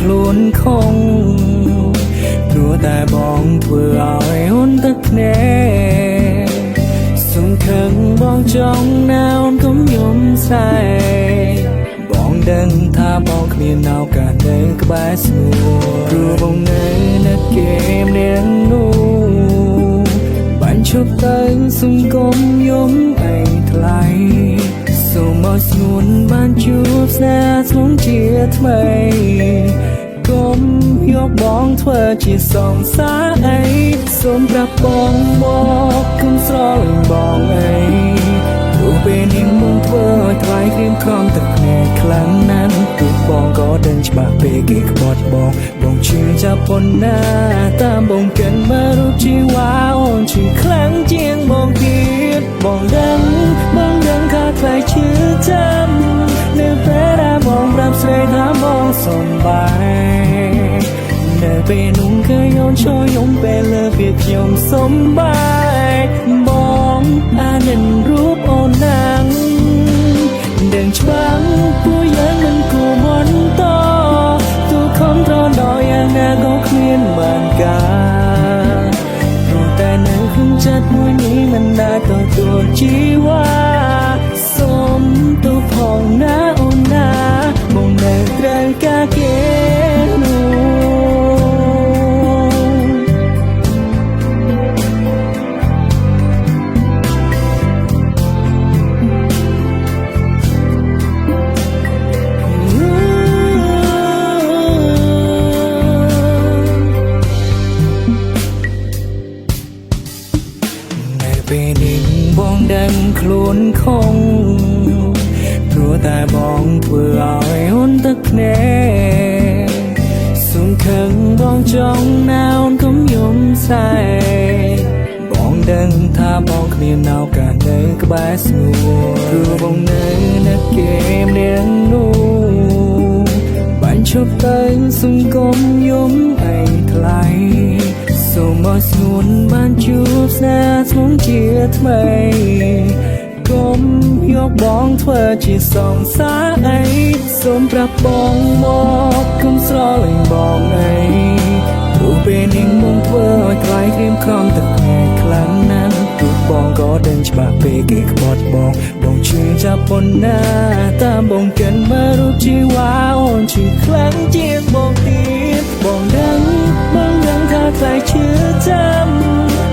ខ្លួនខំព្រោះតែបងធ្វើឲ្យអូនទឹកភ្នែកសង្ឃឹមបងចង់ណាអូនកុំយំស្រែកបងដឹងថាបងគ្មានឱកាសនៅក្បែរស្រួលព្រោះបងនៅគេម្នាក់នោះបាញ់ឈប់ទៅសង្គមយំអីថ្លៃសូមមកស្ងួនបានជួបស្នេហ៍ស្ងជាថ្មីកុំយកបងធ្វើជាសងសាអីសូមប្រាប់បងមកគុំស្រលាញ់បងអីព្រោះពេលនេះមកធ្វើឲ្យថ្លៃក្រៀមក្រំទឹកភ្នែកខ្លាំងណាស់ទូបងក៏ដឹងច្បាស់ពេលគេក្បត់បងជឿចាប់ប៉ុណ្ណាតាមបងកិនមករូបជីវ៉ាអូនជឿខ្លាំងជាងបងទៀតបងដឹងថាថ្លៃជឿចាំនៅពេលដែលបងប្រាប់ស្រីថាបងសំបាយនៅពេលនោះគឺអូនជួយយំពេលលើពីខ្ញុំសំបាយបងអានិនរូបអូនណាំងដឹងច្បាស់ពួកយើងមិនគួរមន្តទូខំត្រដល់យ៉ាងណាក៏គ្មានបានការព្រោះតែនៅក្នុងចិត្តមួយនេះមិនដែលទទួលជីវ៉ាសូមទូផងណាអូនណាបងនៅត្រូវការគេពេលនេះបងដឹងខ្លួនខំព្រោះតែបងធ្វើឲ្យអូនទឹកភ្នែកសង្ឃឹមបងចង់ណាអូនកុំយំស្រែកបងដឹងថាបងគ្មានឱកាសនៅក្បែរស្រួលព្រោះបងនៅគេម្នាក់នោះបាញ់ឈប់ទៅសង្គមយំអីថ្លៃសូមមកស្ងួនបានជួបស្នេហ៍ស្ងជាថ្មីកុំយកបងធ្វើជាសងសាអីសូមប្រាប់បងមកគុំស្រលាញ់បងអីព្រោះពេលនេះបងធ្វើឲ្យថ្លៃក្រៀមក្រំទឹកភ្នែកខ្លាំងណាស់ទូបងក៏ដឹងច្បាស់ពេលគេក្បត់បងជឿចាប់ប៉ុណ្ណាតាមបងកិនមករូបជីវ៉ាអូនជឿខ្លាំងជាងបងទៀតបងដឹងថាថ្លៃជឿចាំ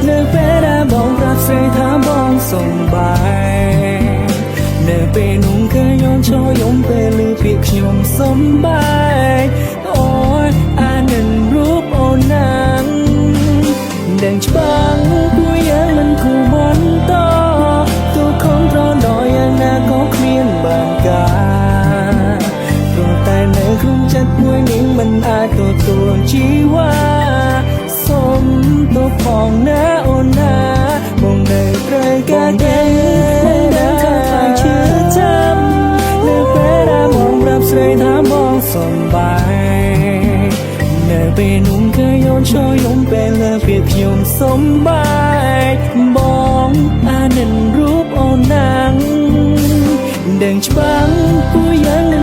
នៅពេលដែលបងប្រាប់ស្រីថាបងសំបាយនៅពេលនោះគឺយំចូលយំពេលឮពាក្យខ្ញុំសំបាយអូយអានិនរូបអូនណាំងដឹងច្បាស់ពួកយើងមិនគួរបន្តទូខំត្រដល់យ៉ាងណាក៏គ្មានបានការព្រោះតែនៅក្នុងចិត្តមួយនេះមិនអាចទទួលជីវ៉ាសូមទូផងណាអូនណាបងនៅត្រូវការគេបងដឹងថាខ្លាំងជឿចាំនៅពេលដែលបងប្រាប់ស្រីថាបងសំបាយនៅពេលនោះគឺអូនចូលយំពេលលើពីខ្ញុំសំបាយបងអានិនរូបអូនណាំងដឹងច្បាស់ពួកយើង